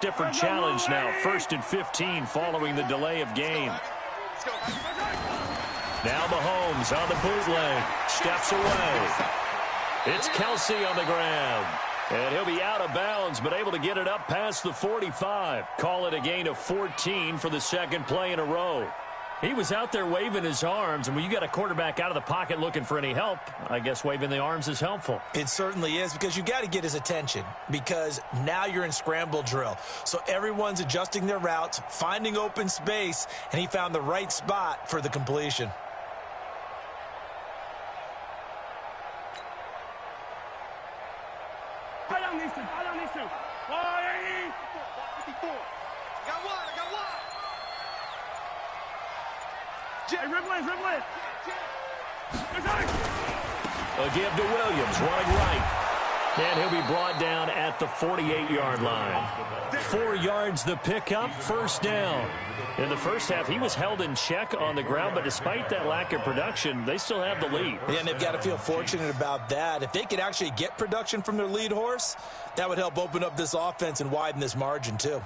Different challenge now. 1st and 15 following the delay of game. Now Mahomes on the bootleg. Steps away. It's Kelsey on the ground. And he'll be out of bounds, but able to get it up past the 45. Call it a gain of 14 for the second play in a row. He was out there waving his arms, and when you got a quarterback out of the pocket looking for any help, I guess waving the arms is helpful. It certainly is, because you got to get his attention, because now you're in scramble drill. So everyone's adjusting their routes, finding open space, and he found the right spot for the completion. A give to Williams, running right. And he'll be brought down at the 48-yard line. 4 yards the pickup, first down. In the first half, he was held in check on the ground, but despite that lack of production, they still have the lead. Yeah, and they've got to feel fortunate about that. If they could actually get production from their lead horse, that would help open up this offense and widen this margin too.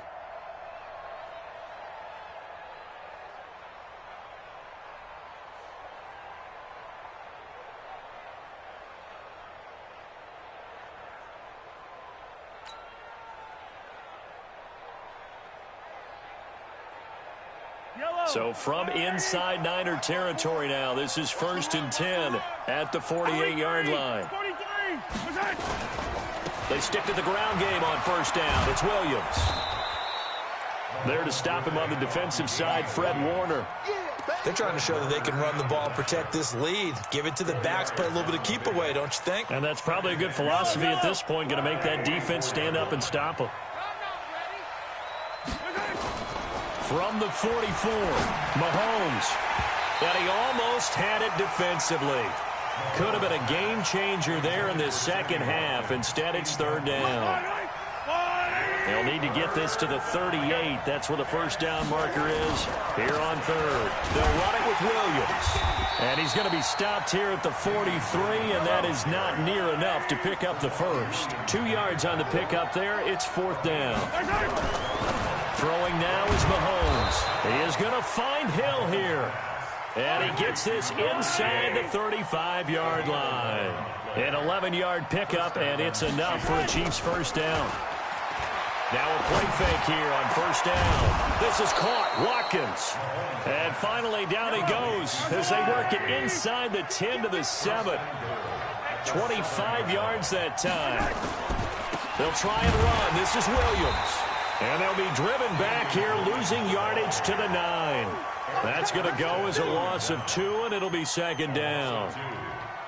So from inside Niner territory now, this is 1st and 10 at the 48-yard line. They stick to the ground game on first down. It's Williams. There to stop him on the defensive side, Fred Warner. They're trying to show that they can run the ball, protect this lead. Give it to the backs, play a little bit of keep away, don't you think? And that's probably a good philosophy at this point, going to make that defense stand up and stop them. From the 44, Mahomes. And he almost had it defensively. Could have been a game changer there in this second half. Instead, it's third down. They'll need to get this to the 38. That's where the first down marker is here on third. They'll run it with Williams. And he's going to be stopped here at the 43, and that is not near enough to pick up the first. 2 yards on the pickup there. It's fourth down. Throwing now is Mahomes. He is going to find Hill here. And he gets this inside the 35-yard line. An 11-yard pickup, and it's enough for a Chiefs first down. Now a play fake here on first down. This is caught. Watkins. And finally down he goes as they work it inside the 10 to the 7. 25 yards that time. They'll try and run. This is Williams. And they'll be driven back here, losing yardage to the 9. That's going to go as a loss of 2, and it'll be second down.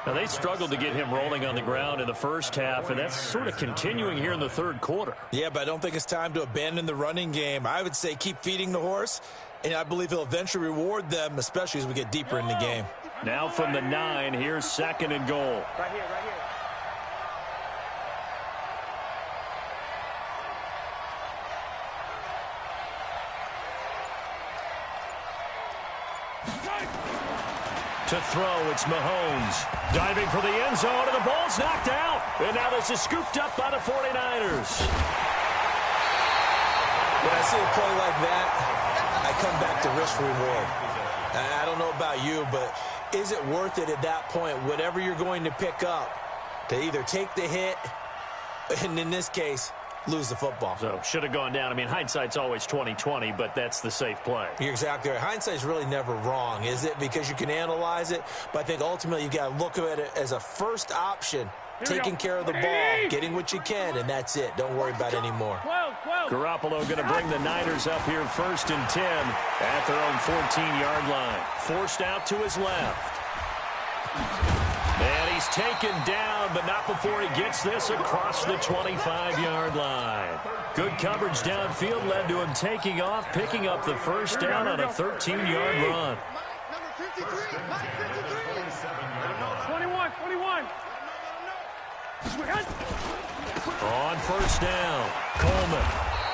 Now, they struggled to get him rolling on the ground in the first half, and that's sort of continuing here in the third quarter. Yeah, but I don't think it's time to abandon the running game. I would say keep feeding the horse, and I believe he'll eventually reward them, especially as we get deeper in the game. Now from the 9, here's second and goal. Right here, right here. To throw, it's Mahomes. Diving for the end zone, and the ball's knocked out. And now this is scooped up by the 49ers. When I see a play like that, I come back to risk reward. I don't know about you, but is it worth it at that point, whatever you're going to pick up, to either take the hit, and in this case, lose the football? So, should have gone down. I mean, hindsight's always 20/20, but that's the safe play. You're exactly right. Hindsight's really never wrong, is it? Because you can analyze it, but I think ultimately you got to look at it as a first option, taking care of the ball, getting what you can, and that's it. Don't worry about it anymore. Garoppolo going to bring the Niners up here 1st and 10 at their own 14-yard line. Forced out to his left. And he's taken down, but not before he gets this across the 25-yard line. Good coverage downfield led to him taking off, picking up the first down on a 13-yard run. 21. On first down, Coleman.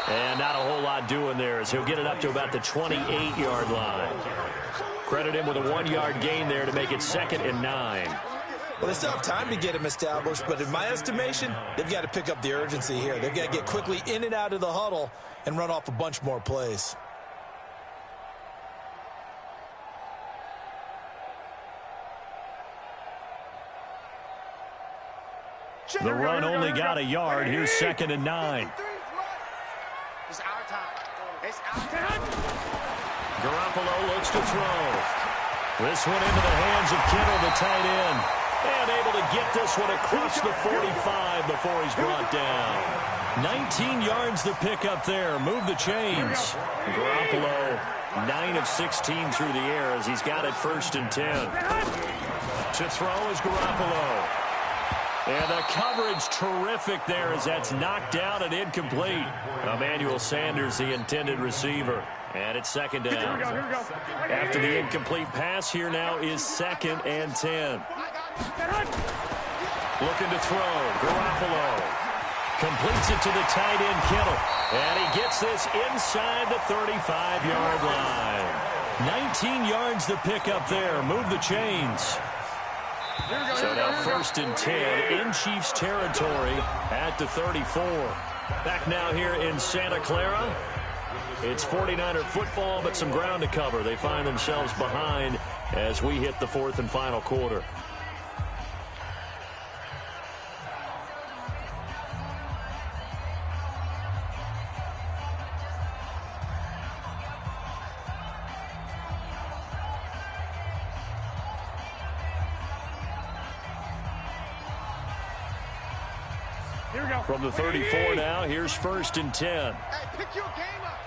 And not a whole lot doing there as he'll get it up to about the 28-yard line. Credit him with a 1-yard gain there to make it 2nd and 9. Well, they still have time to get him established, but in my estimation, they've got to pick up the urgency here. They've got to get quickly in and out of the huddle and run off a bunch more plays. The run only got a yard. Here's 2nd and 9. It's our time. It's our time. Garoppolo looks to throw. This one into the hands of Kittle, the tight end. And able to get this one across the 45 before he's brought down. 19 yards to pick up there. Move the chains. Garoppolo, 9 of 16 through the air as he's got it 1st and 10. To throw is Garoppolo. And the coverage terrific there as that's knocked down and incomplete. Emmanuel Sanders, the intended receiver. And it's 2nd down. Here we go. After the incomplete pass, here now is 2nd and 10. Looking to throw. Garoppolo completes it to the tight end, Kittle. And he gets this inside the 35-yard line. 19 yards to pick up there. Move the chains. So now 1st and 10 in Chiefs territory at the 34. Back now here in Santa Clara. It's 49er football, but some ground to cover. They find themselves behind as we hit the 4th and final quarter. Here we go. From the 34 now, here's 1st and 10. Hey, pick your game up.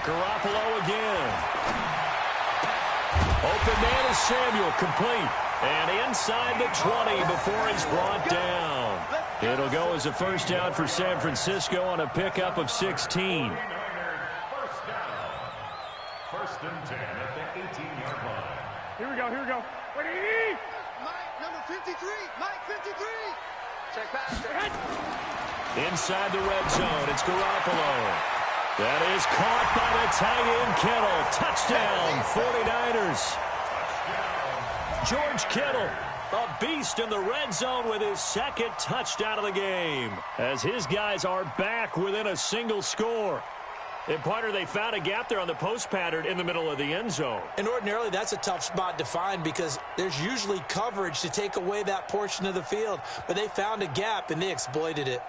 Garoppolo again. Open man is Samuel, complete. And inside the 20 before he's brought down. It'll go as a 1st down for San Francisco on a pickup of 16. 1st and 10 at the 18-yard line. Here we go. Ready? Mike, number 53. Mike, 53. Check pass. Inside the red zone, it's Garoppolo. That is caught by the tight end, Kittle. Touchdown, 49ers. George Kittle, a beast in the red zone with his 2nd touchdown of the game. As his guys are back within a single score. And, partner, they found a gap there on the post pattern in the middle of the end zone. And ordinarily, that's a tough spot to find because there's usually coverage to take away that portion of the field. But they found a gap, and they exploited it.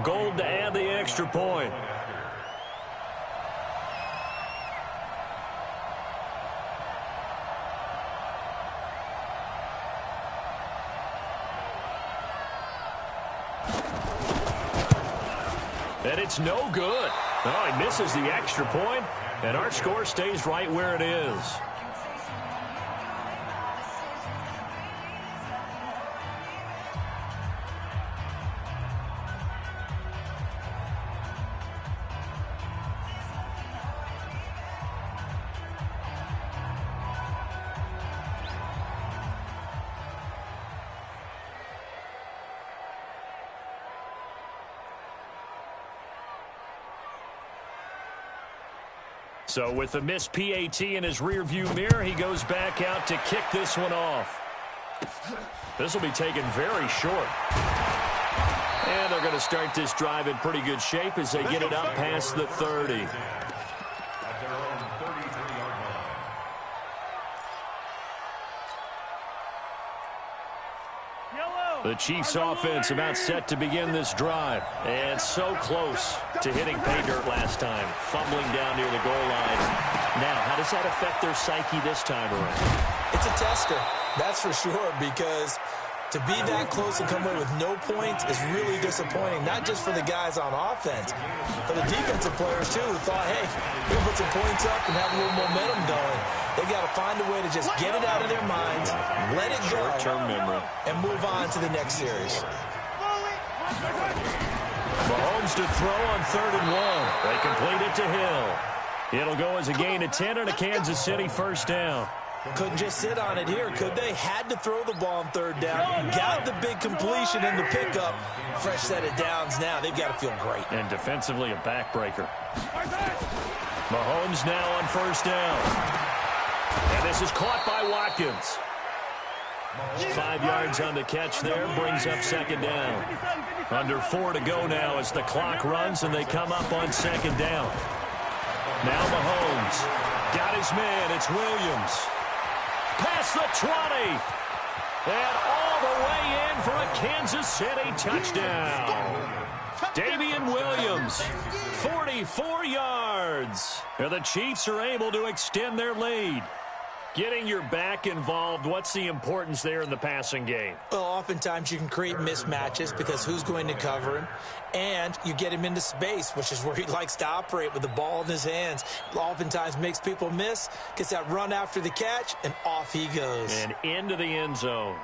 Gold to add the extra point. And it's no good. Oh, he misses the extra point, and our score stays right where it is. So with the missed PAT in his rearview mirror, he goes back out to kick this one off. This will be taken very short. And they're going to start this drive in pretty good shape as they get it up past the 30. At their own 33-yard line. The Chiefs offense about set to begin this drive. And so close to hitting pay dirt last time. Fumbling down near the goal line. Now, how does that affect their psyche this time around? It's a tester, that's for sure, because to be that close and come away with no points is really disappointing, not just for the guys on offense, for the defensive players, too, who thought, hey, we'll put some points up and have a little momentum going. They've got to find a way to just get it out of their minds, let it go, Short-term memory. and move on to the next series. Mahomes to throw on 3rd and 1. They complete it to Hill. It'll go as a gain of 10 and a Kansas City 1st down. Couldn't just sit on it here, could they? Had to throw the ball on 3rd down. Got the big completion in the pickup. Fresh set of downs now. They've got to feel great. And defensively a backbreaker. Mahomes now on 1st down. And this is caught by Watkins. 5 yards on the catch there, brings up second down. Under 4 to go now as the clock runs and they come up on second down. Now Mahomes got his man. It's Williams. Past the 20. And all the way in for a Kansas City touchdown. Damian Williams, 44 yards. And the Chiefs are able to extend their lead. Getting your back involved, what's the importance there in the passing game? Well, oftentimes you can create mismatches because who's going to cover him? And you get him into space, which is where he likes to operate with the ball in his hands. Oftentimes makes people miss, gets that run after the catch, and off he goes. And into the end zone.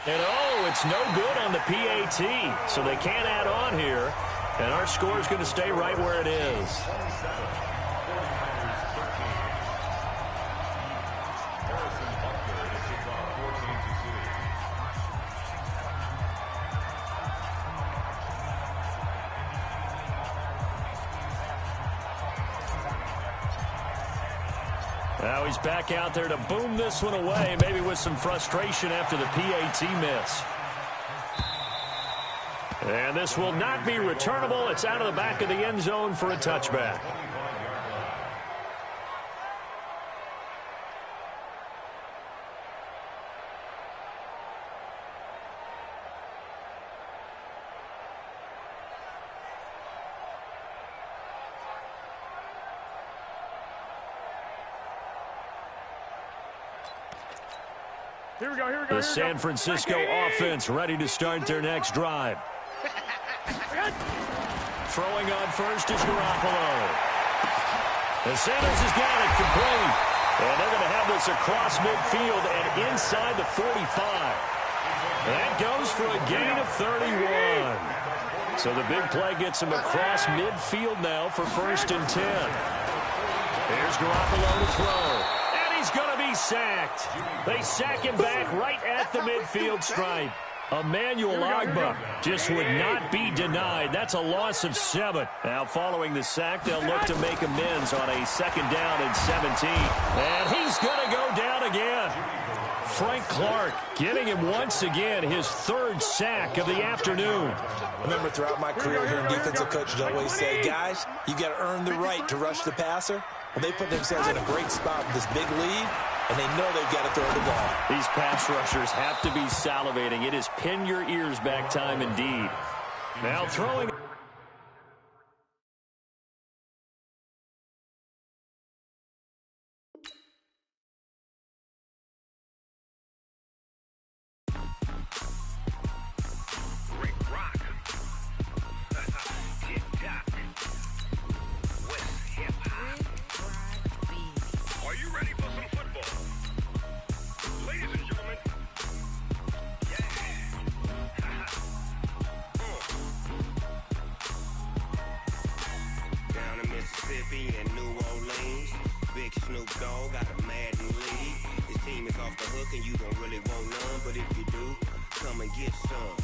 And it's no good on the PAT, so they can't add on here. And our score is going to stay right where it is. Now he's back out there to boom this one away, maybe with some frustration after the PAT miss. And this will not be returnable. It's out of the back of the end zone for a touchback. Here we go. The San Francisco offense ready to start their next drive. Throwing on first is Garoppolo. And Sanders has got it complete. And they're going to have this across midfield and inside the 45. That goes for a gain of 31. So the big play gets him across midfield now for 1st and 10. Here's Garoppolo to throw. And he's going to be sacked. They sack him back right at the midfield stripe. Emmanuel Ogbah just would not be denied. That's a loss of 7. Now following the sack, they'll look to make amends on a 2nd down and 17. And he's going to go down again. Frank Clark getting him once again his 3rd sack of the afternoon. I remember throughout my career here in defensive coaches always say, guys, you got to earn the right to rush the passer. Well, they put themselves in a great spot with this big lead, and they know they've got to throw the ball. These pass rushers have to be salivating. It is pin your ears back time indeed. Now throwing. and New Orleans. Big Snoop Dogg got a Madden lead. His team is off the hook and you don't really want none, but if you do, come and get some.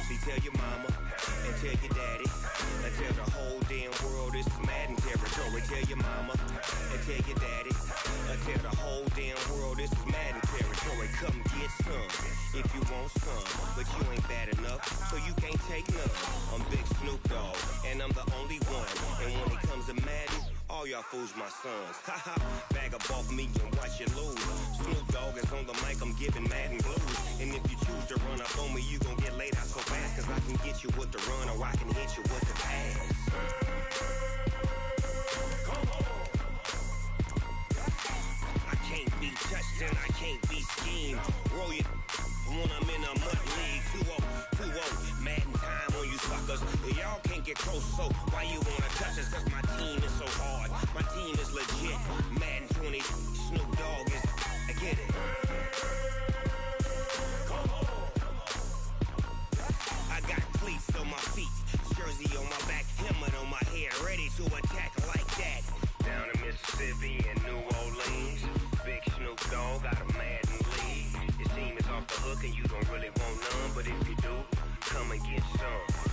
See, tell your mama and tell your daddy and tell the whole damn world this is Madden territory. Tell your mama and tell your daddy and tell the whole damn world this is Madden territory. Come get some if you want some, but you ain't bad enough, so you can't take none. I'm Big Snoop Dogg and I'm the only one, and when it comes to Madden, all y'all fools my sons. Haha, bag up off me and watch you lose. Snoop Dogg is on the mic, I'm giving Madden blues. And if you choose to run up on me, you gon' get laid out so fast, cause I can get you with the run or I can hit you with the pass. I can't be touched and I can't be schemed. Roll you when I'm in a mud league. 2-0, Madden time on you suckers. Y'all can't get close, so why you wanna touch us? Cause my team is so hard. My team is legit. Madden 20, Snoop Dogg is, I get it. I got cleats on my feet, jersey on my back, helmet on my head, ready to attack like that. Down in Mississippi and New Orleans, Big Snoop Dogg got a Madden lead. His team is off the hook and you don't really want none, but if you do, come and get some.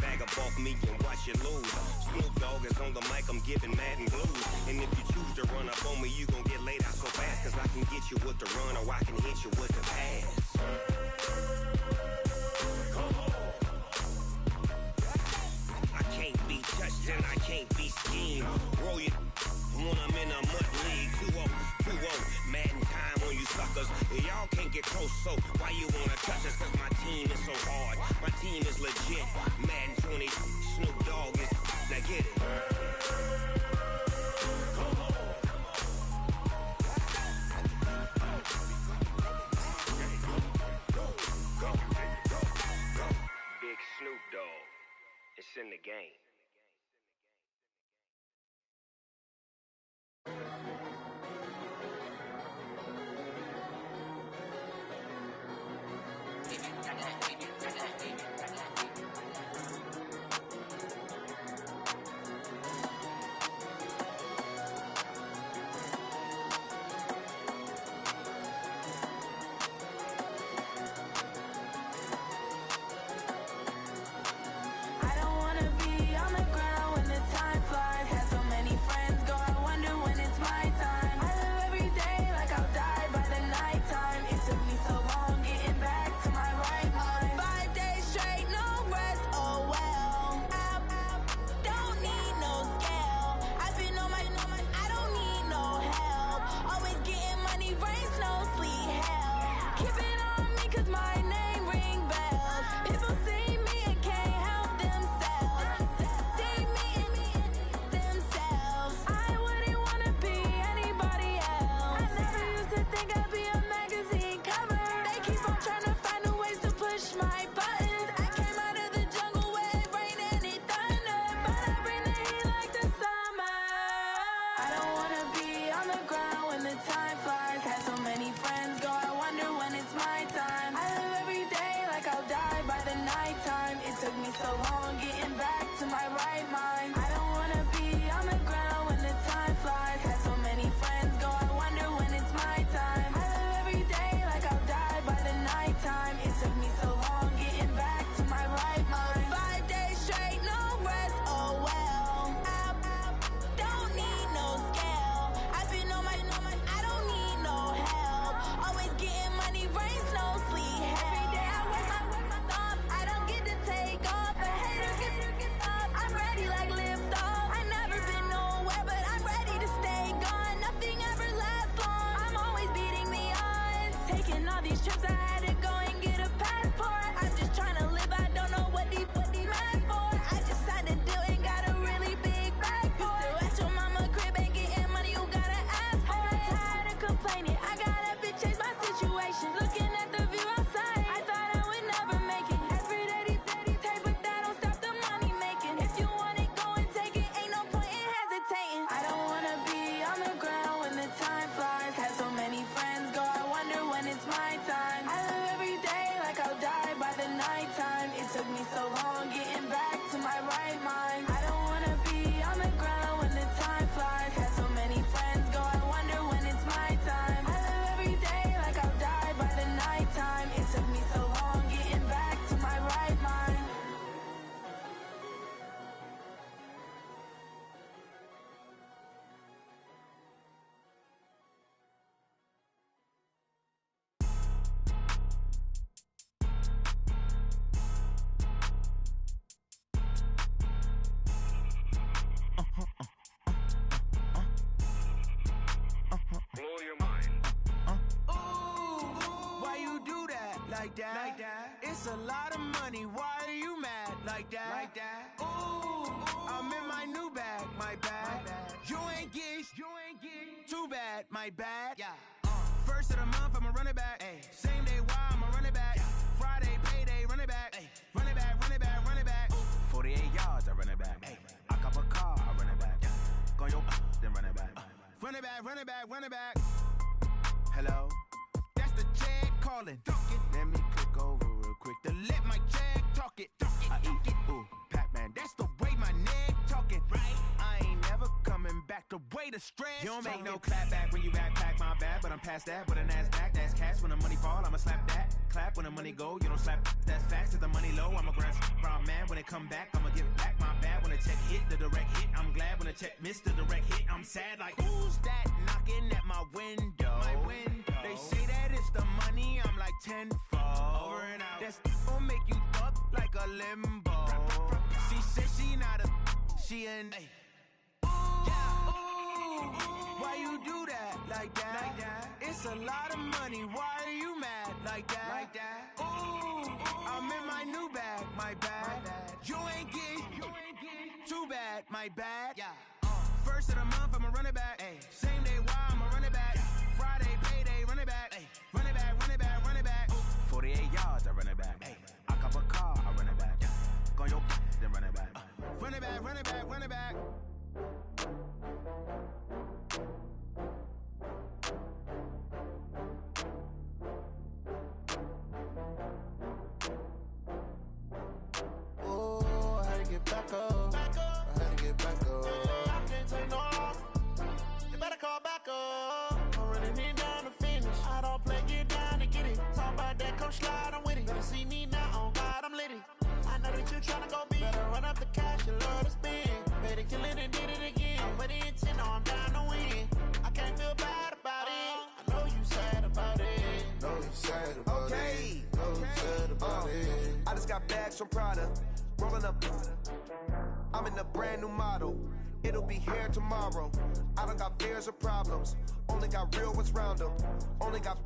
Bag up off me and watch you lose. Snoop Dogg is on the mic, I'm giving Madden blues. And if you choose to run up on me, you gon' get laid out so fast. Cause I can get you with the run or I can hit you with the pass. I can't be touched and I can't be schemed. Roll you when I'm in a mud league. 2-0, Madden time on you suckers. Y'all can't get close, so why you wanna touch us? Cause my team is so hard. My team is legit. Madden 20, Snoop Dogg is. Now get it. Big Snoop Dogg. It's in the game. It's a lot of money, why are you mad like that? Ooh, I'm in my new bag, my bad. You ain't getting too bad, my bad. Yeah. First of the month, I'ma run it back. Ay. Same day, why I'ma run it back. Yeah. Friday, payday, run it back. Ay. Run it back, run it back, run it back. 48 yards, I run it back. Ay. I cop a car, I run it back. Yeah. Go your then run it back. Run it back, run it back, run it back. Hello? That's the check calling. Let me click over real quick to let my check talk it. I eat it, ooh, Pac-Man. That's the way my neck talking. Right? I ain't never coming back the way the stress. You don't make no clap back when you backpack my bad, but I'm I'm past that, but a NASDAQ, that's cash. When the money fall, I'ma slap that. Clap when the money go, you don't slap. That's facts. If the money low, I'ma grab brown man. When it come back, I'ma give back my bad. When the check hit, the direct hit. I'm glad when the check missed the direct hit. I'm sad like, who's that knocking at my window? My window. They say that it's the money, I'm like tenfold. Over and out. That's gon' make you up like a limbo. She said she not a, she an. Why you do that like that? It's a lot of money. Why are you mad like that? Ooh, I'm in my new bag, my bad. You ain't get too bad, my bad. First of the month, I'ma run it back. Same day, why I'ma run it back. Friday, payday, run it back. Run it back, run it back, run it back. 48 yards, I run it back. I cop a car, I run it back. Go your then run it back. Run it back, run it back, run it back. Back up. I had to get back up. I can't take no off. You better call back up. I'm running it down to finish. I don't play, get down to get it. Talk about that, come slide, I'm with it. Better see me now, on God, I'm litty. I know that you tryna go big. Better run up the cash, you love to spend. Better kill it and did it again. I'm with the intent, no, I'm down to win. I can't feel bad about it. I know you sad about it. Know you sad about it. Know you sad about it. I just got bags from Prada. Rolling up, I'm in a brand new model. It'll be here tomorrow. I don't got fears or problems. Only got real ones round them. Only got.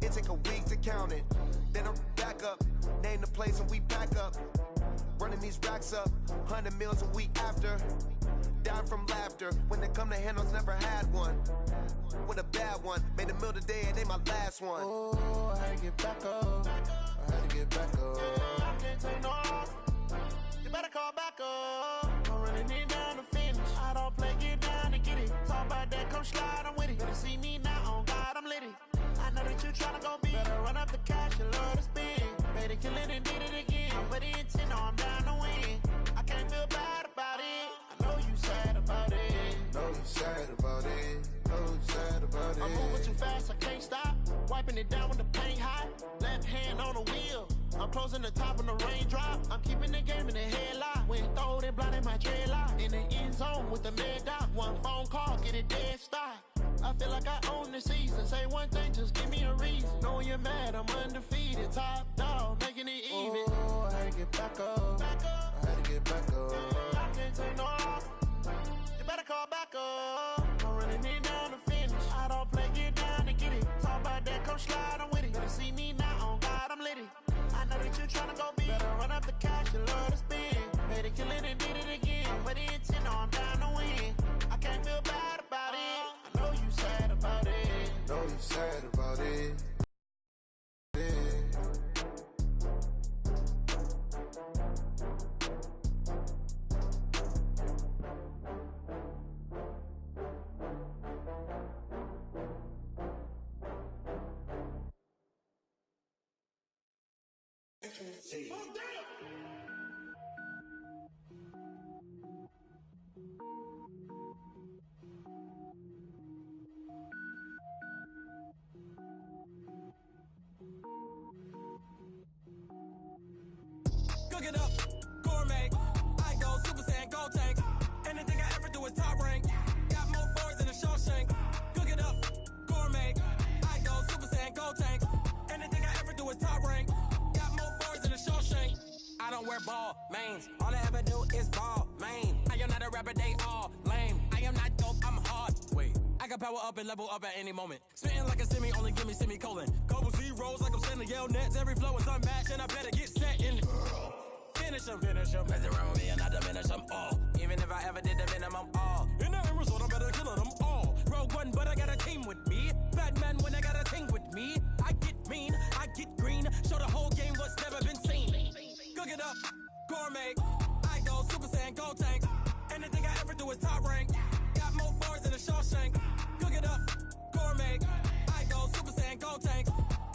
It take a week to count it. Then I'm back up. Name the place and we pack up. Running these racks up. 100 meals a week after. Down from laughter. When they come to handles, never had one. With a bad one. Made a meal today and they my last one. Oh, I had to get back up. I had to get back up. I can't take no off. You better call back up. I'm running it down to finish. I don't play, get down to get it. Talk about that, come slide, I'm with it. Better see me now, on God, I'm litty. I know that you tryna go big. Better run up the cash, you love to spend. Better kill it and did it again. But the intent, no, I'm down to win. I can't feel bad about it. I know you sad about it. Know you sad about it. Know you sad about it. I'm moving too fast, I can't stop. Wiping it down with the paint hot. Left hand on the wheel. I'm closing the top when the raindrop. I'm keeping the game in the headlock. When throwed and blinded my dreadlock. In the end zone with the mad dot. One phone call, get it dead stop. I feel like I own the season. Say one thing, just give me a reason. Knowing you're mad, I'm undefeated. Top dog, making it even. Oh, I had to get back up. I had to get back up. I can't take no off. You better call back up. I'm running it down to finish. I don't play, get down to get it. Talk about that, come slide, I'm with it. Better see me now, on God, I'm litty. I know that you tryna go big. Better run up the cash, you love to spend. Better kill it and did it again. But the intent, no, I'm down to win. I can't feel bad about it. I know you sad about it. Know you sad about it. Cook it up, gourmet. I go Super Saiyan, go tank. Anything I ever do is top rank. Got more boys than a Shawshank. Cook it up, gourmet. I go Super Saiyan, go tank. Anything I ever do is top rank. Got more boys than a Shawshank. I don't wear ball mains. All I ever do is ball main. I am not a rapper, they all lame. I am not dope, I'm hard. Wait, I can power up and level up at any moment. Spitting like a semi, only give me semicolon. Couple zeros like I'm sending yell nets. Every flow is unmatched and I better get set in. Finish them. Mess around with me and I diminish them all. Even if I ever did the minimum, all. In the end result, I'm better killing them all. Rogue One, but I got a team with me. Batman when I got a team with me. I get mean, I get green. Show the whole game what's never been seen. Cook it up, gourmet. I go Super Saiyan, go tank. Anything I ever do is top rank. Got more bars than a Shawshank. Cook it up, gourmet. I go Super Saiyan, go tank.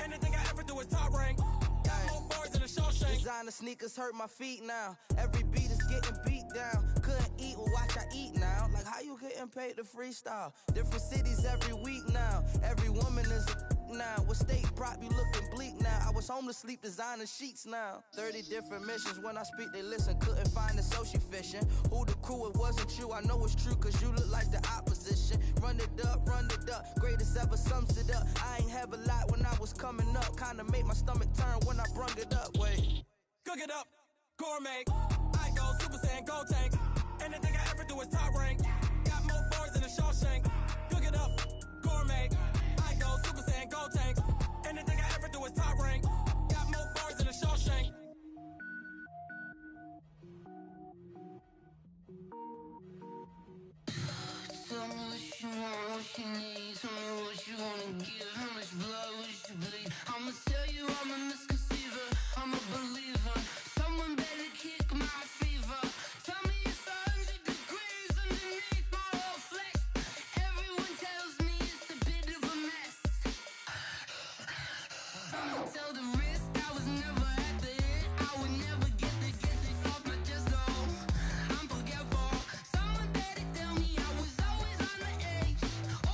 Anything I ever do is top rank. Got more bars than a Shawshank. Designer sneakers hurt my feet now. Every beat is getting beat down. Couldn't eat, well watch I eat now. Like how you getting paid to freestyle? Different cities every week now. Iowa State prop, you looking bleak now. I was home to sleep, designing sheets now. 30 different missions, when I speak they listen. Couldn't find the social fishing. Who the crew, it wasn't you. I know it's true, cause you look like the opposition. Run it up, greatest ever sums it up. I ain't have a lot when I was coming up. Kinda made my stomach turn when I brung it up. Wait. Cook it up, gourmet. I go Super Saiyan, go tank. Anything I ever do is top rank. Got more bars than a Shawshank. Cook it up, gourmet. I go Super Saiyan, go tank. Anything I ever do is top rank. Got more bars than a Shawshank. Tell me what you want, what you need. Tell me what you wanna give. How much blood would you bleed? I'ma tell you I'm a misconceiver. I'm a believer. Someone better kick my fever. Tell me it's 100 degrees underneath my whole flesh. Everyone tells me it's a bit of a mess. I'ma tell the risk I was never at the end. I would never get the off my chest though. I'm forgetful. Someone better tell me I was always on the edge.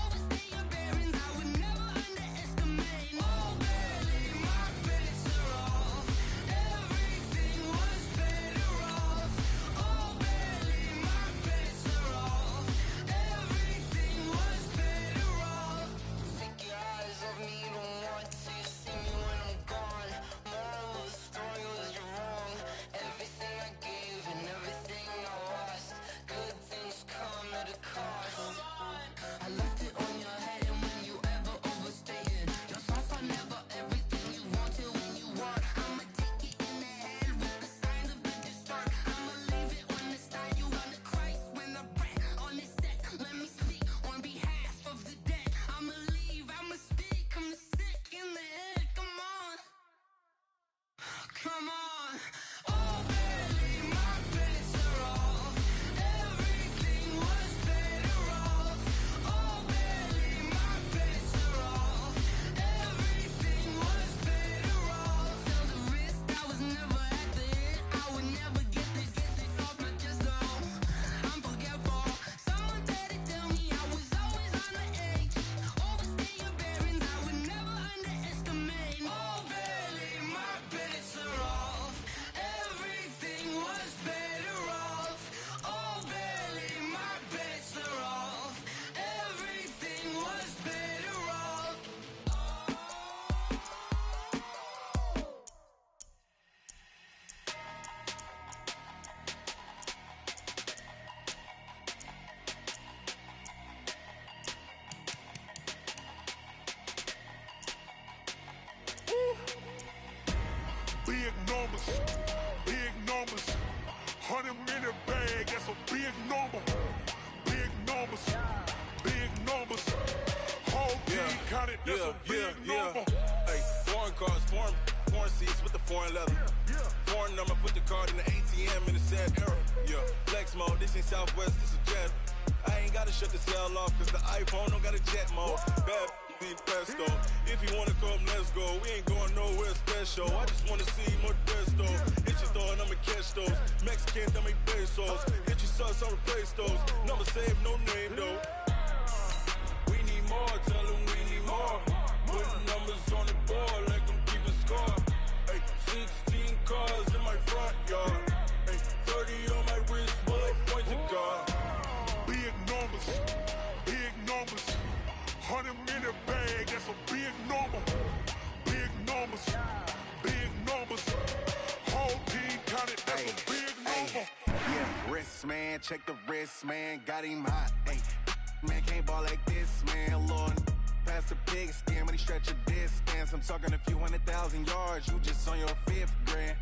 Overstay your bearings, I would never underestimate. Oh, barely, my bets are off. Everything was better off. Oh, barely, my bets are off. Everything was better off. Take your eyes off me, you don't want to see me when I'm gone. Moral of the story was you're wrong. Everything I gave and everything I lost. Good things come at a cost. I left it on your head, and when you ever overstay it, your thoughts are never everything you wanted when you want. I'ma take it in the head with the signs of the distort. I'ma leave it on the side. You wanna Christ when the breath on this set. Let me speak on behalf of the dead. I'ma leave, I'ma speak. I'm the sick in the head. Come on, come on. Oh, barely, my bets are off. Everything was better off. Oh, barely, my bets are off. Everything was better off. Tell the risk I was never at the end. I would never get this off my chest though. I'm forgetful. Someone better tell me I was always on the edge. Overstay your bearings, I would never underestimate. Oh, barely, my bets are off. Everything was better off. Oh, barely, my bets are off. Everything was better off. Big numbers, big numbers. 100-minute bag, that's a big number. Big numbers, big numbers. Whole team counted, that's a big number. Hey, foreign cars, foreign seats with the foreign leather. Foreign number, put the card in the ATM in the sad era. Yeah, flex mode, this ain't Southwest, this a jet. I ain't gotta shut the cell off, cause the iPhone don't got a jet mode. Bad be pesto. If you wanna come, let's go. We ain't going nowhere special. I just wanna see more Desto. Hit your door and I'ma catch those. Mexican, I make pesos. Hit your sauce, I'll replace those. Number save, no name though. We need more, tell them we need more. Putting numbers on the board, like them keep a score. Hey, 16 cars in my front yard. Hey, 30 on my wrist, bullet points of God. Big numbers, big numbers. 100-minute bag, that's a big number. Big numbers, big numbers. Whole team counted, that's a big number. Yeah, wrist man, check the wrist man, got him hot. Ay, man can't ball like this, man. Lord, past the pig skin when he stretch a distance. I'm talking a few 100,000 yards, you just on your 5th grand.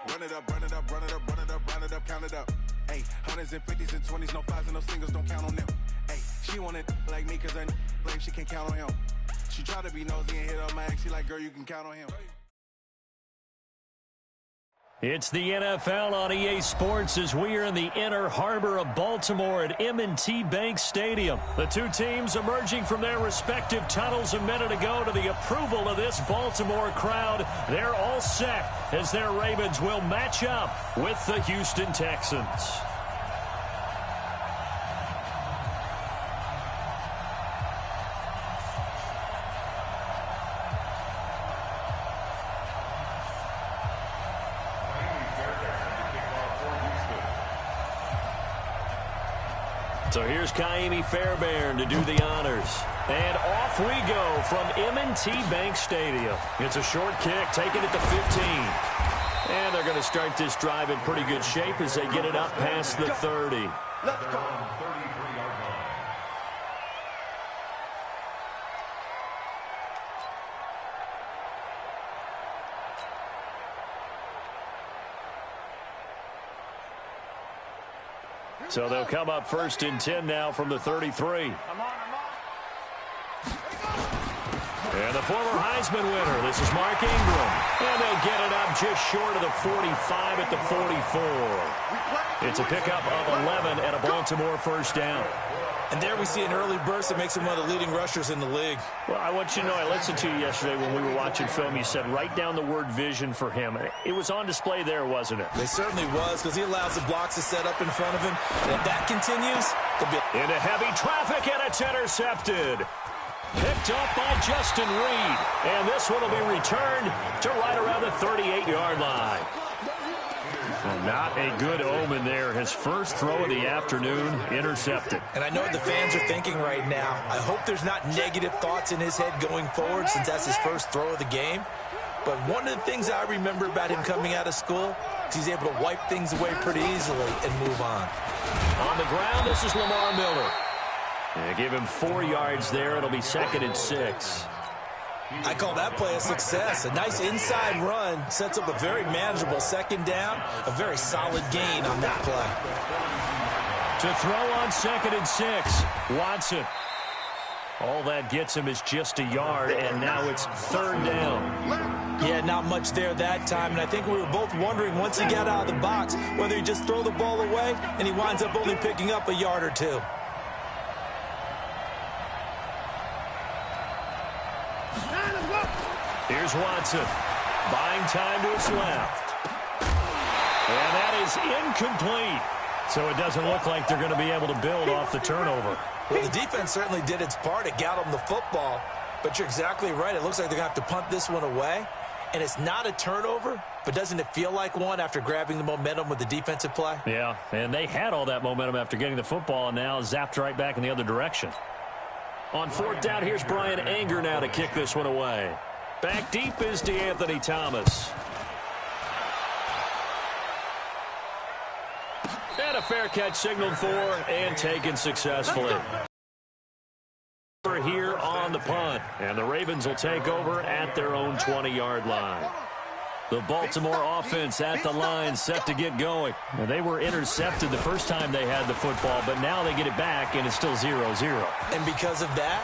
Run it up, run it up, run it up, run it up, run it up, count it up. Ay, hundreds and 50s and 20s, no 5s and no singles, don't count on them. Ay, she wanted like me cause her lame, she can't count on him. She tried to be nosy and hit up my ex, she like, girl, you can count on him. It's the NFL on EA Sports as we are in the inner harbor of Baltimore at M&T Bank Stadium. The two teams emerging from their respective tunnels a minute ago to the approval of this Baltimore crowd. They're all set as their Ravens will match up with the Houston Texans. So here's Kaimi Fairbairn to do the honors. And off we go from M&T Bank Stadium. It's a short kick, taking it to 15. And they're going to start this drive in pretty good shape as they get it up past the 30. Let's go. So they'll come up 1st and 10 now from the 33. And the former Heisman winner, this is Mark Ingram. And they'll get it up just short of the 45 at the 44. It's a pickup of 11 and a Baltimore first down. And there we see an early burst that makes him one of the leading rushers in the league. Well, I want you to know, I listened to you yesterday when we were watching film. You said write down the word vision for him. It was on display there, wasn't it? It certainly was, because he allows the blocks to set up in front of him. And if that continues, it'll be into heavy traffic, and it's intercepted. Picked up by Justin Reed. And this one will be returned to right around the 38-yard line. Well, not a good omen there. His first throw of the afternoon intercepted. And I know what the fans are thinking right now. I hope there's not negative thoughts in his head going forward since that's his first throw of the game. But one of the things I remember about him coming out of school is he's able to wipe things away pretty easily and move on. On the ground, this is Lamar Miller. They give him 4 yards there. It'll be 2nd and 6. I call that play a success. A nice inside run sets up a very manageable second down. A very solid gain on that play. To throw on 2nd and 6, Watson. All that gets him is just a yard, and now it's 3rd down. Yeah, not much there that time, and I think we were both wondering once he got out of the box whether he just throw the ball away, and he winds up only picking up a yard or 2. Here's Watson, buying time to his left. And that is incomplete. So it doesn't look like they're going to be able to build off the turnover. Well, the defense certainly did its part. It got them the football. But you're exactly right. It looks like they're going to have to punt this one away. And it's not a turnover, but doesn't it feel like one after grabbing the momentum with the defensive play? Yeah, and they had all that momentum after getting the football and now zapped right back in the other direction. On 4th down, here's Brian Anger now to kick this one away. Back deep is DeAnthony Thomas. And a fair catch signaled for and taken successfully. Here on the punt. And the Ravens will take over at their own 20-yard line. The Baltimore offense at the line set to get going. Well, they were intercepted the first time they had the football, but now they get it back, and it's still 0-0. And because of that,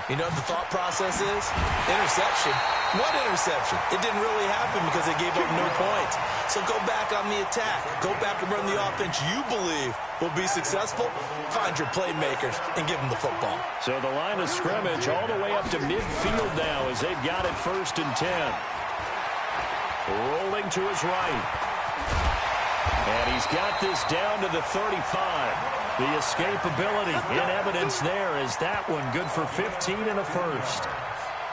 you know what the thought process is? Interception. What interception? It didn't really happen because they gave up no points. So go back on the attack. Go back and run the offense you believe will be successful. Find your playmakers and give them the football. So the line of scrimmage all the way up to midfield now as they've got it 1st and 10. Rolling to his right. And he's got this down to the 35. The escapability in evidence there is that one good for 15 and a first.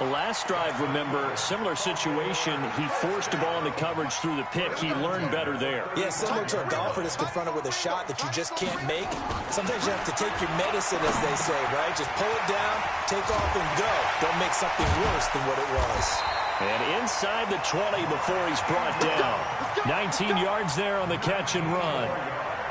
The last drive, remember, similar situation. He forced the ball into coverage through the pick. He learned better there. Yeah, similar to a golfer that's confronted with a shot that you just can't make. Sometimes you have to take your medicine, as they say, right? Just pull it down, take off, and go. Don't make something worse than what it was. And inside the 20 before he's brought down. 19 yards there on the catch and run.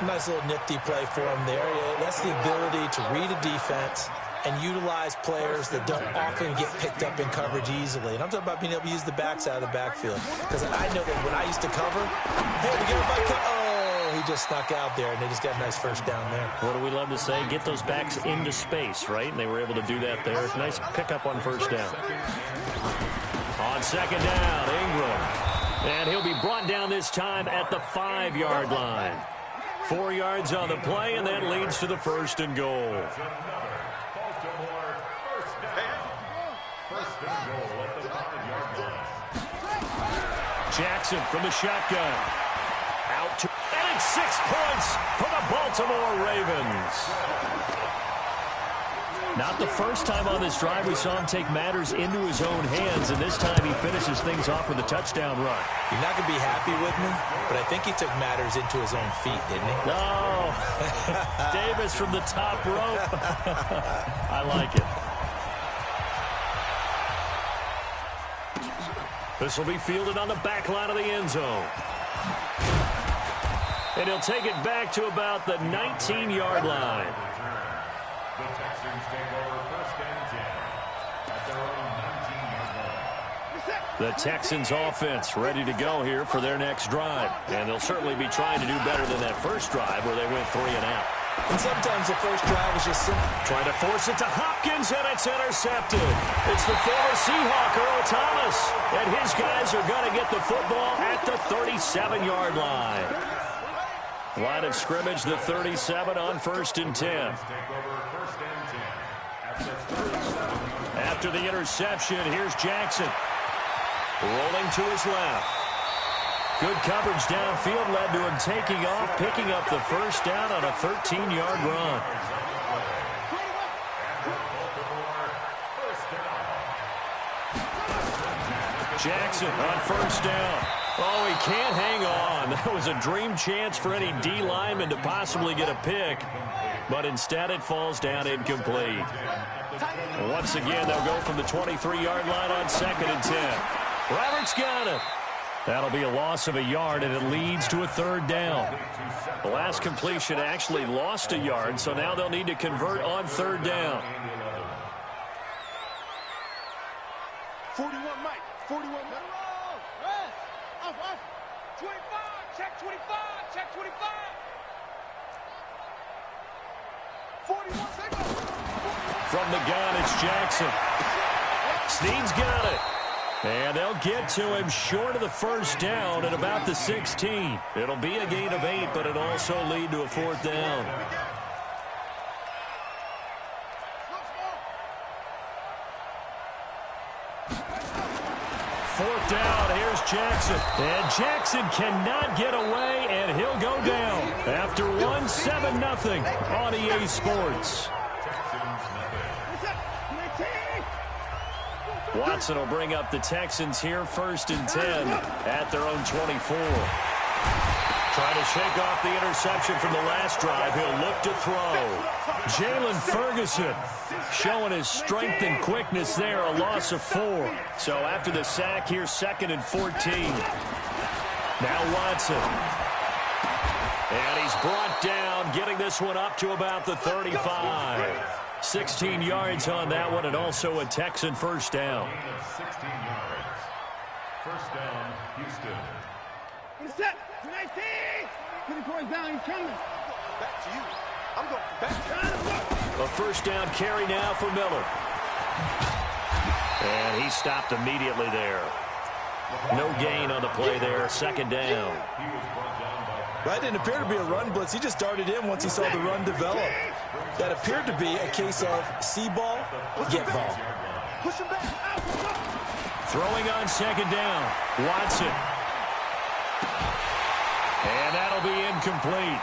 Nice little nifty play for him there. Yeah, that's the ability to read a defense and utilize players that don't often get picked up in coverage easily. And I'm talking about being able to use the backs out of the backfield. Because I know that when I used to cover, hey, we got a oh, he just snuck out there, and they just got a nice first down there. What do we love to say? Get those backs into space, right? And they were able to do that there. Nice pickup on 1st down. On 2nd down, Ingram. And he'll be brought down this time at the 5-yard line. 4 yards on the play, and that leads to the 1st and goal. Jackson from the shotgun. Out to, and it's 6 points for the Baltimore Ravens. Not the first time on this drive we saw him take matters into his own hands, and this time he finishes things off with a touchdown run. You're not going to be happy with me, but I think he took matters into his own feet, didn't he? No. Davis from the top rope. I like it. This will be fielded on the back line of the end zone. And he'll take it back to about the 19-yard line. The Texans take over 1st and 10 at their own 19-yard line. The Texans offense ready to go here for their next drive. And they'll certainly be trying to do better than that first drive where they went 3 and out. And sometimes the first drive is just simple. Trying to force it to Hopkins, and it's intercepted. It's the former Seahawk, Earl Thomas. And his guys are going to get the football at the 37-yard line. Line of scrimmage, the 37 on 1st and 10. After the interception, here's Jackson. Rolling to his left. Good coverage downfield led to him taking off, picking up the first down on a 13-yard run. Jackson on 1st down. Oh, he can't hang on. That was a dream chance for any D lineman to possibly get a pick, but instead it falls down incomplete. Once again, they'll go from the 23-yard line on 2nd and 10. Roberts got it. That'll be a loss of a yard, and it leads to a 3rd down. The last completion actually lost a yard, so now they'll need to convert on 3rd down. 41, Mike. 41, Mike. Off. 25. Check 25. Check 25. 41 seconds. From the gun, it's Jackson. Snead's got it. And they'll get to him short of the first down at about the 16. It'll be a gain of 8, but it'll also lead to a 4th down. Fourth down, here's Jackson. And Jackson cannot get away, and he'll go down after 1-7-0 on EA Sports. Watson will bring up the Texans here 1st and 10 at their own 24. Trying to shake off the interception from the last drive. He'll look to throw. Jalen Ferguson showing his strength and quickness there. A loss of 4. So after the sack, here's 2nd and 14. Now Watson. And he's brought down, getting this one up to about the 35. 16 yards on that one, and also a Texan first down. 16 yards. First down, Houston. Set. 19. 24 down. He's coming. Back to you. I'm going back. A first down carry now for Miller. And he stopped immediately there. No gain on the play there. 2nd down. That didn't appear to be a run blitz. He just darted in once he saw the run develop. That appeared to be a case of see ball, get ball. Throwing on 2nd down. Watson. And that'll be incomplete.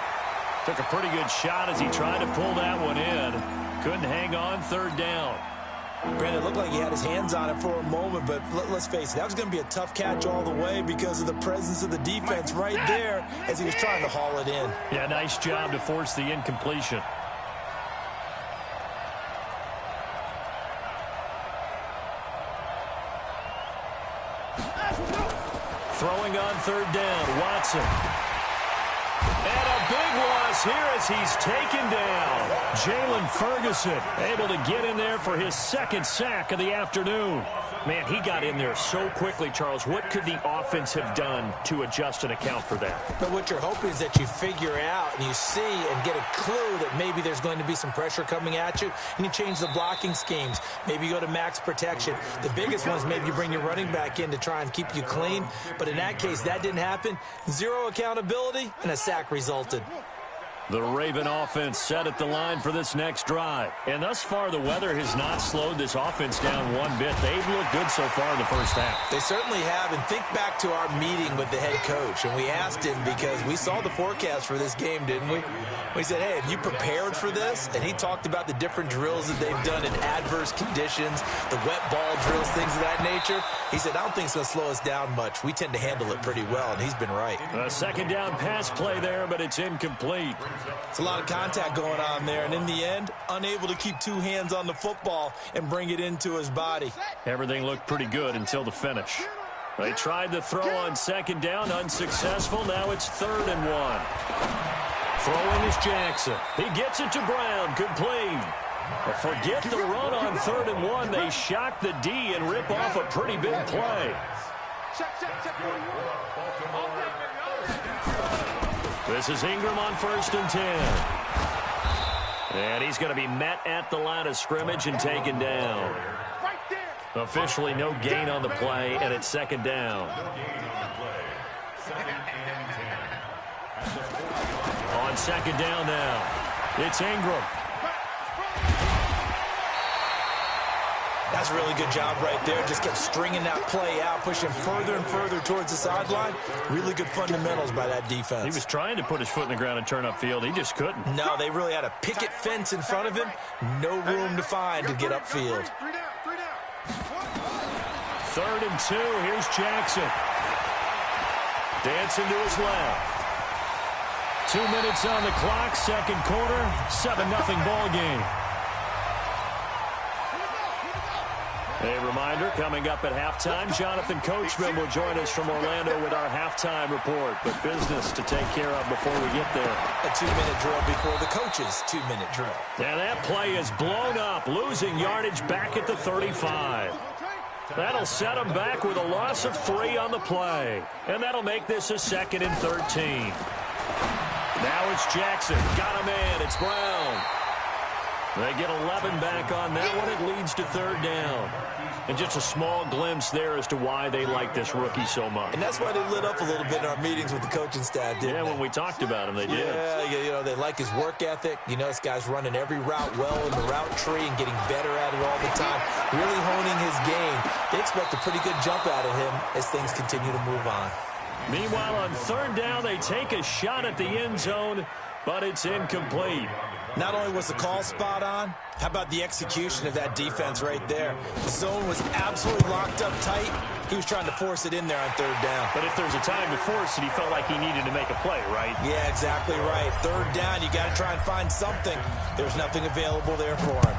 Took a pretty good shot as he tried to pull that one in. Couldn't hang on 3rd down. Granted, it looked like he had his hands on it for a moment, but let's face it, that was going to be a tough catch all the way because of the presence of the defense right there as he was trying to haul it in. Yeah, nice job to force the incompletion. Throwing on 3rd down, Watson. And a big loss here as he's taken down. Jalen Ferguson able to get in there for his 2nd sack of the afternoon. Man, he got in there so quickly, Charles. What could the offense have done to adjust and account for that? But what you're hoping is that you figure out and you see and get a clue that maybe there's going to be some pressure coming at you, and you change the blocking schemes. Maybe you go to max protection. The biggest one is maybe you bring your running back in to try and keep you clean. But in that case, that didn't happen. 0 accountability, and a sack resulted. The Raven offense set at the line for this next drive. And thus far, the weather has not slowed this offense down one bit. They've looked good so far in the first half. They certainly have. And think back to our meeting with the head coach. And we asked him, because we saw the forecast for this game, didn't we? We said, hey, have you prepared for this? And he talked about the different drills that they've done in adverse conditions, the wet ball drills, things of that nature. He said, I don't think it's going to slow us down much. We tend to handle it pretty well, and he's been right. A second down pass play there, but it's incomplete. It's a lot of contact going on there, and in the end, unable to keep two hands on the football and bring it into his body. Everything looked pretty good until the finish. They tried to throw on second down, unsuccessful. Now it's 3rd and 1. Throwing is Jackson. He gets it to Brown, complete. But forget the run on 3rd and 1. They shock the D and rip off a pretty big play. This is Ingram on 1st and 10. And he's going to be met at the line of scrimmage and taken down. Officially no gain on the play, and it's 2nd down. On 2nd down now, it's Ingram. That's a really good job right there. Just kept stringing that play out, pushing further and further towards the sideline. Really good fundamentals by that defense. He was trying to put his foot in the ground and turn upfield. He just couldn't. No, they really had a picket fence in front of him. No room to find to get upfield. 3rd and 2. Here's Jackson. Dancing to his left. 2 minutes on the clock, 2nd quarter, 7-0 ball game. A reminder, coming up at halftime, Jonathan Coachman will join us from Orlando with our halftime report. But business to take care of before we get there. A 2-minute drill before the coach's 2-minute drill. Now that play is blown up, losing yardage back at the 35. That'll set him back with a loss of 3 on the play. And that'll make this a 2nd and 13. Now it's Jackson. Got him in. It's Brown. They get 11 back on that one. It leads to 3rd down. And just a small glimpse there as to why they like this rookie so much. And that's why they lit up a little bit in our meetings with the coaching staff, didn't they? When we talked about him, they did. Yeah, you know, they like his work ethic. You know, this guy's running every route well in the route tree and getting better at it all the time. Really honing his game. They expect a pretty good jump out of him as things continue to move on. Meanwhile, on 3rd down, they take a shot at the end zone, but it's incomplete. Not only was the call spot on, how about the execution of that defense right there? The zone was absolutely locked up tight. He was trying to force it in there on 3rd down. But if there's a time to force it, he felt like he needed to make a play, right? Yeah, exactly right. 3rd down, you got to try and find something. There's nothing available there for him.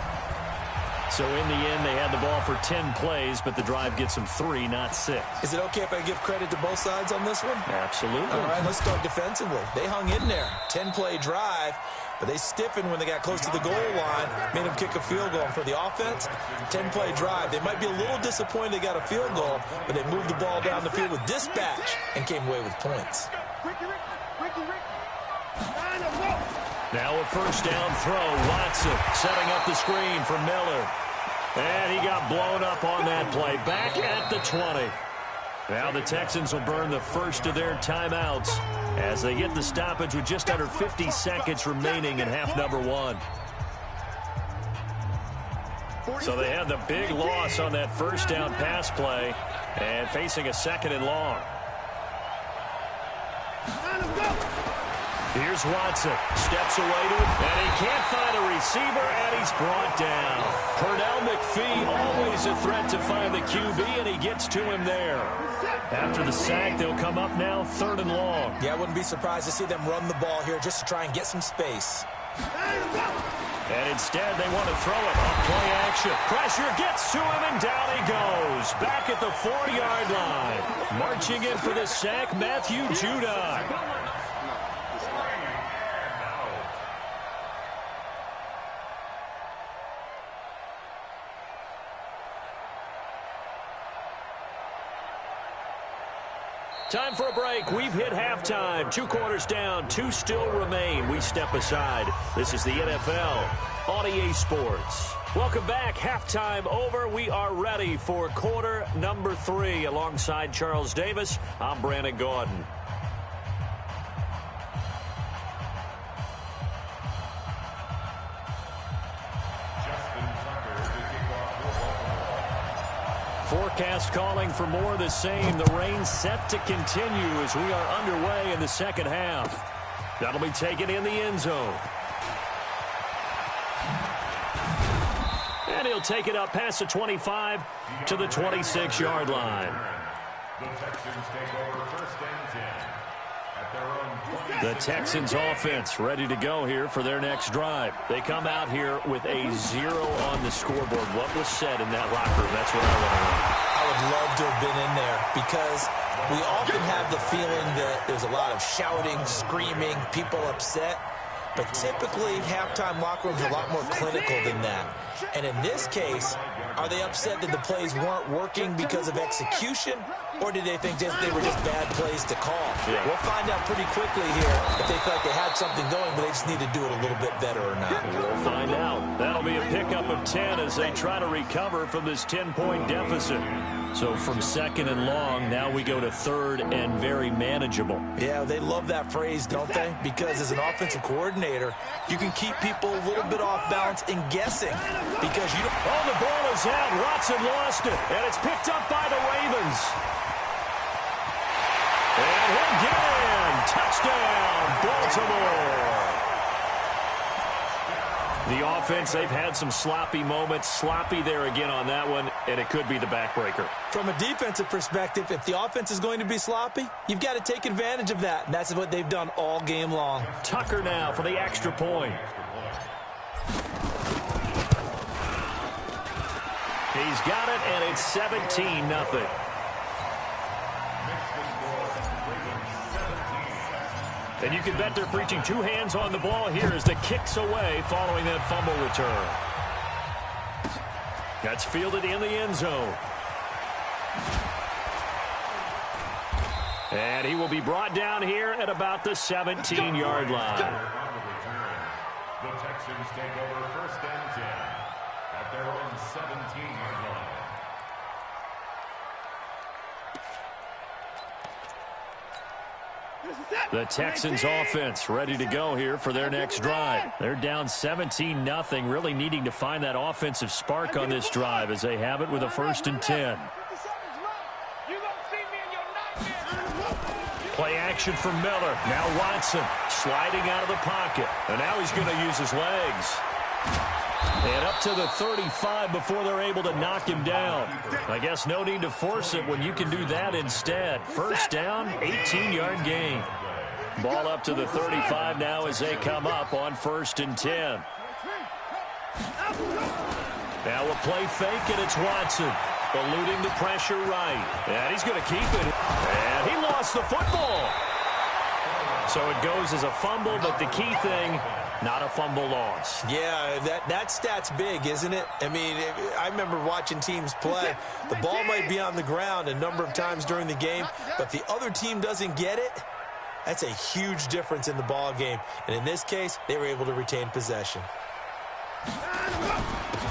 So in the end, they had the ball for 10 plays, but the drive gets them 3, not 6. Is it okay if I give credit to both sides on this one? Absolutely. All right, let's start defensively. They hung in there. 10-play drive, but they stiffened when they got close to the goal line, made them kick a field goal. And for the offense, 10-play drive. They might be a little disappointed they got a field goal, but they moved the ball down the field with dispatch and came away with points. Now a 1st down throw. Watson setting up the screen for Miller. And he got blown up on that play. Back at the 20. Now the Texans will burn the first of their timeouts as they get the stoppage with just under 50 seconds remaining in half number 1. So they had the big loss on that 1st down pass play and facing a 2nd and long. Here's Watson. Steps away to it, and he can't find a receiver, and he's brought down. Pernell McPhee, always a threat to find the QB, and he gets to him there. After the sack, they'll come up now 3rd and long. Yeah, I wouldn't be surprised to see them run the ball here just to try and get some space. And instead, they want to throw it on play action. Pressure gets to him, and down he goes. Back at the 4-yard line. Marching in for the sack, Matthew Judon. Time for a break. We've hit halftime. 2 quarters down. 2 still remain. We step aside. This is the NFL on EA Sports. Welcome back. Halftime over. We are ready for quarter number 3. Alongside Charles Davis, I'm Brandon Gaudin. Forecast calling for more of the same. The rain set to continue as we are underway in the second half. That'll be taken in the end zone. And he'll take it up past the 25 to the 26-yard line. The Texans take over first and 10 at their own 20. The Texans offense ready to go here for their next drive. They come out here with a 0 on the scoreboard. What was said in that locker room? That's what I want to know. I would love to have been in there because we often have the feeling that there's a lot of shouting, screaming, people upset. But typically, halftime locker rooms are a lot more clinical than that. And in this case, are they upset that the plays weren't working because of execution? Or did they think they were just bad plays to call? Yeah. We'll find out pretty quickly here if they felt like they had something going, but they just need to do it a little bit better or not. We'll find out. That'll be a pickup of 10 as they try to recover from this 10-point deficit. So from second and long, now we go to third and very manageable. Yeah, they love that phrase, don't they? Because as an offensive coordinator, you can keep people a little bit off balance and guessing. Because you don't... Oh, the ball is out. Watson lost it. And it's picked up by the Ravens. And he'll get in. Touchdown, Baltimore. The offense, they've had some sloppy moments. Sloppy there again on that one, and it could be the backbreaker. From a defensive perspective, if the offense is going to be sloppy, you've got to take advantage of that. And that's what they've done all game long. Tucker now for the extra point. He's got it, and it's 17-0. And you can bet they're preaching two hands on the ball here as the kick's away following that fumble return. That's fielded in the end zone. And he will be brought down here at about the 17-yard line. The Texans take over first and 10 at their own 17-yard line. The Texans offense ready to go here for their next drive. They're down 17-0, really needing to find that offensive spark on this drive as they have it with a 1st and 10. Play action from Miller. Now Watson sliding out of the pocket. And now he's going to use his legs. And up to the 35 before they're able to knock him down. I guess no need to force it when you can do that instead. First down, 18-yard gain. Ball up to the 35 now as they come up on 1st and 10. Now a play fake, and it's Watson. Eluding the pressure right. And he's going to keep it. And he lost the football. So it goes as a fumble, but the key thing, not a fumble loss. Yeah, that stat's big, isn't it? I mean, I remember watching teams play. The ball might be on the ground a number of times during the game, but the other team doesn't get it. That's a huge difference in the ball game. And in this case, they were able to retain possession.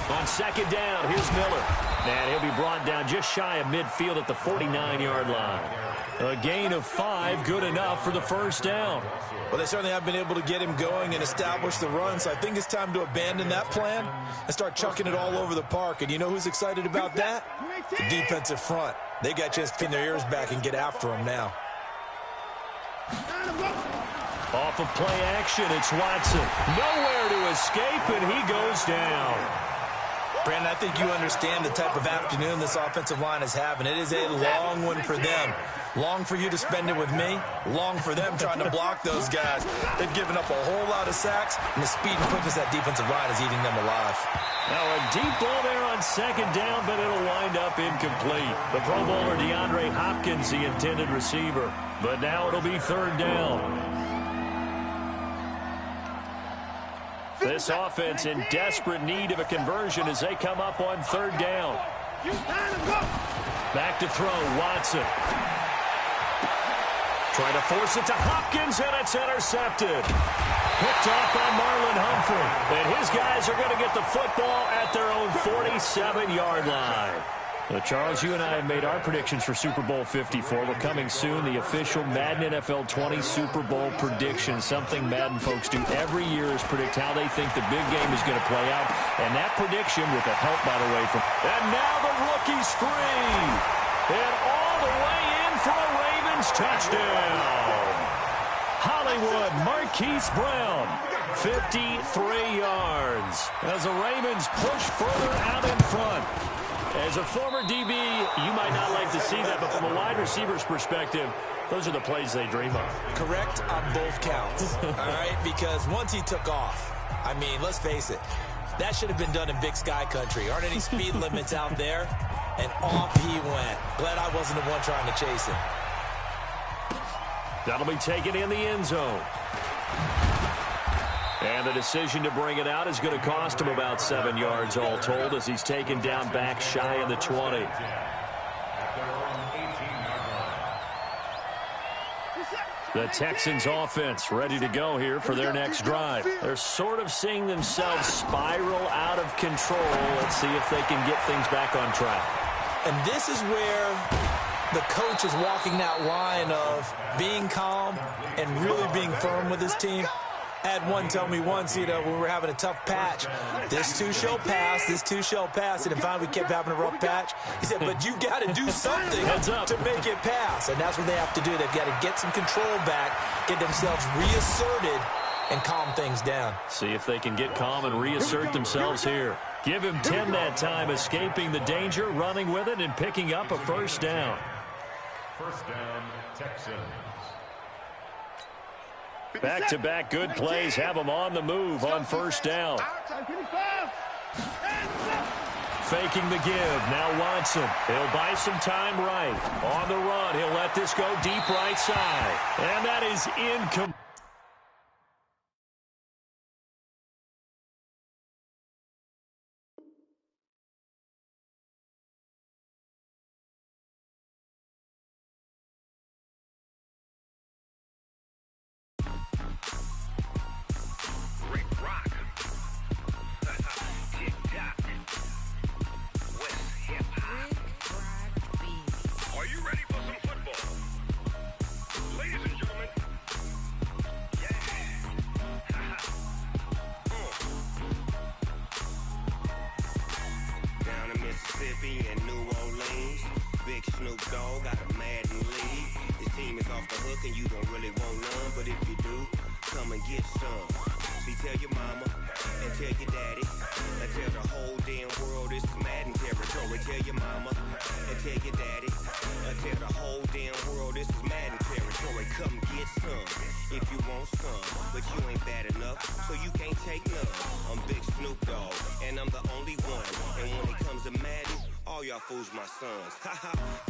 On second down, here's Miller. And he'll be brought down just shy of midfield at the 49-yard line. A gain of 5, good enough for the first down. Well, they certainly have been able to get him going and establish the run, so I think it's time to abandon that plan and start chucking it all over the park. And you know who's excited about that? The defensive front. They got a chance to pin their ears back and get after him now. Off of play action, it's Watson. Nowhere to escape, and he goes down. Brandon, I think you understand the type of afternoon this offensive line is having. It is a long one for them. Long for you to spend it with me. Long for them trying to block those guys. They've given up a whole lot of sacks, and the speed and quickness that defensive line is eating them alive. Now a deep ball there on second down, but it'll wind up incomplete. The Pro Bowler DeAndre Hopkins, the intended receiver. But now it'll be third down. This offense in desperate need of a conversion as they come up on third down. Back to throw, Watson. Trying to force it to Hopkins, and it's intercepted. Picked off by Marlon Humphrey. And his guys are going to get the football at their own 47-yard line. Well, Charles, you and I have made our predictions for Super Bowl 54. We're coming soon, the official Madden NFL 20 Super Bowl predictions. Something Madden folks do every year is predict how they think the big game is going to play out. And that prediction, with the help, by the way, from... And now the rookies free. And all the way in for a Ravens touchdown. Hollywood Marquise Brown, 53 yards. As the Ravens push further out in front. As a former DB, you might not like to see that, but from a wide receiver's perspective, those are the plays they dream of. Correct on both counts, all right? Because once he took off, I mean, let's face it, that should have been done in Big Sky country. Aren't any speed limits out there? And off he went. Glad I wasn't the one trying to chase him. That'll be taken in the end zone. And the decision to bring it out is going to cost him about 7 yards all told as he's taken down back shy of the 20. The Texans offense ready to go here for their next drive. They're sort of seeing themselves spiral out of control. Let's see if they can get things back on track. And this is where the coach is walking that line of being calm and really being firm with his team. I had one tell me once, when we were having a tough patch, this too shall pass, this too shall pass. And finally we kept having a rough patch. He said, but you got to do something to make it pass. And that's what they have to do. They've got to get some control back, get themselves reasserted, and calm things down. See if they can get calm and reassert themselves here. Give him 10 that time, escaping the danger, running with it, and picking up a first down. First down, Texans. Back-to-back good plays have them on the move on first down. Faking the give. Now Watson. He'll buy some time right. On the run, he'll let this go deep right side. And that is incomplete.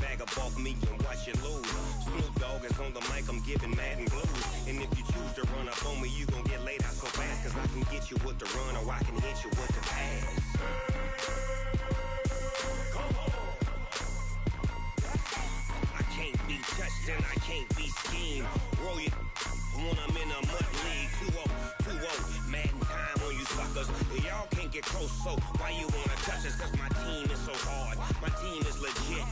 Bag up off me and watch you lose. Snoop Dogg is on the mic, I'm giving mad and blues. And if you choose to run up on me, you gon' get laid out so fast. Cause I can get you with the run or I can hit you with the pass. I can't be touched and I can't be schemed. Roll you when I'm in a mud league. 2-0, Madden time on you suckers. Y'all can't get close, so why you wanna touch us? Cause my team is so hard. My team is legit.